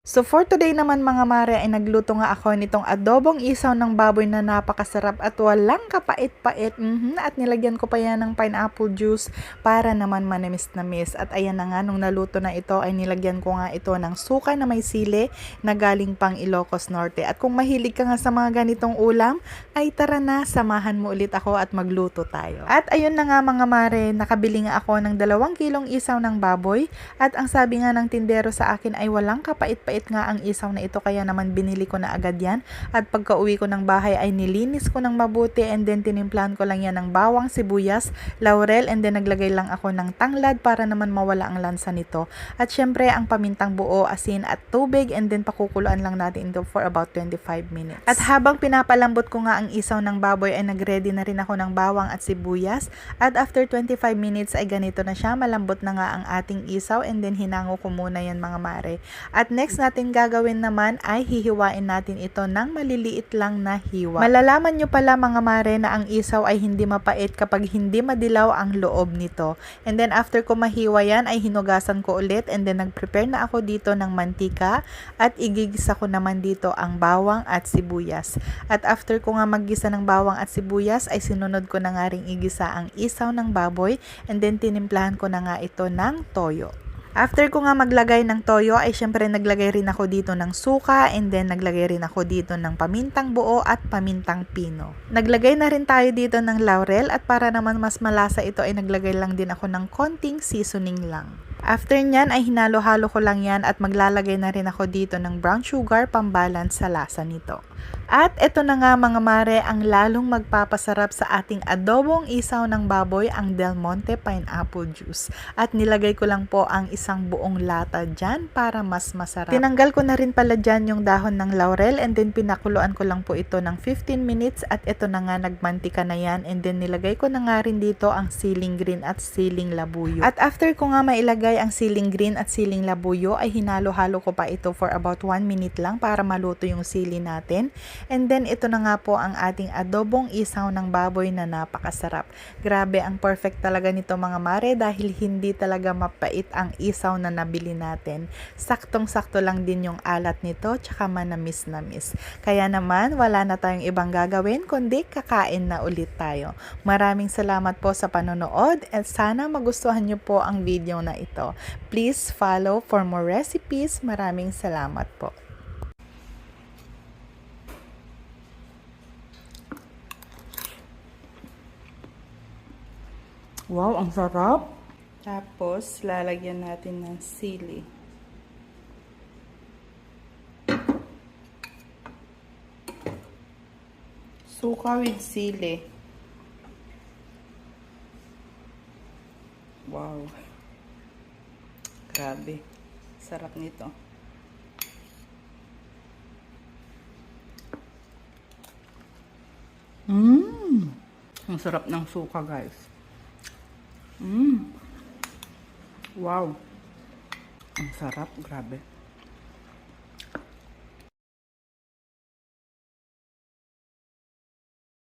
So for today naman mga mare ay nagluto nga ako nitong adobong isaw ng baboy na napakasarap at walang kapait-pait. At nilagyan ko pa yan ng pineapple juice para naman manamis-namis. At ayan na nga, nung naluto na ito ay nilagyan ko nga ito ng suka na may sili na galing pang Ilocos Norte. At kung mahilig ka nga sa mga ganitong ulam, ay tara na, samahan mo ulit ako at magluto tayo. At ayun na nga mga mare, nakabili nga ako ng 2 kilong isaw ng baboy. At ang sabi nga ng tindero sa akin ay walang kapait-pait nga ang isaw na ito, kaya naman binili ko na agad yan. At pagka uwi ko ng bahay ay nilinis ko ng mabuti and then tinimplahan ko lang yan ng bawang, sibuyas, laurel and then naglagay lang ako ng tanglad para naman mawala ang lansa nito. At syempre ang pamintang buo, asin at tubig and then pakukuluan lang natin ito for about 25 minutes. At habang pinapalambot ko nga ang isaw ng baboy ay nagready na rin ako ng bawang at sibuyas. At after 25 minutes ay ganito na siya, malambot na nga ang ating isaw and then hinango ko muna yan mga mare. At next natin gagawin naman ay hihiwain natin ito ng maliliit lang na hiwa. Malalaman nyo pala mga mare na ang isaw ay hindi mapait kapag hindi madilaw ang loob nito. And then after ko mahiwa yan ay hinugasan ko ulit and then nag-prepare na ako dito ng mantika at igigisa ko naman dito ang bawang at sibuyas. At after ko nga maggisa ng bawang at sibuyas ay sinunod ko na nga ring igisa ang isaw ng baboy and then tinimplahan ko na nga ito ng toyo. After ko nga maglagay ng toyo ay syempre naglagay rin ako dito ng suka and then naglagay rin ako dito ng pamintang buo at pamintang pino. Naglagay na rin tayo dito ng laurel at para naman mas malasa ito ay naglagay lang din ako ng konting seasoning lang. After nyan ay hinalo-halo ko lang yan at maglalagay na rin ako dito ng brown sugar pambalance sa lasa nito. At ito na nga mga mare ang lalong magpapasarap sa ating adobong isaw ng baboy, ang Del Monte pineapple juice. At nilagay ko lang po ang isang buong lata dyan para mas masarap. Tinanggal ko na rin pala dyan yung dahon ng laurel and then pinakuluan ko lang po ito ng 15 minutes at ito na nga nagmantika na yan and then nilagay ko na nga rin dito ang siling green at siling labuyo. At after ko nga mailagay ang siling green at siling labuyo ay hinalo-halo ko pa ito for about 1 minute lang para maluto yung sili natin. And then ito na nga po ang ating adobong isaw ng baboy na napakasarap. Grabe, ang perfect talaga nito mga mare dahil hindi talaga mapait ang isaw na nabili natin. Saktong-sakto lang din yung alat nito tsaka manamis-namis. Kaya naman wala na tayong ibang gagawin kundi kakain na ulit tayo. Maraming salamat po sa panonood at sana magustuhan nyo po ang video na ito. Please follow for more recipes. Maraming salamat po. Wow, ang sarap! Tapos, lalagyan natin ng sili. Suka with sili. Wow! Grabe. Sarap nito. Ang sarap ng suka, guys. Wow. Ang sarap, grabe.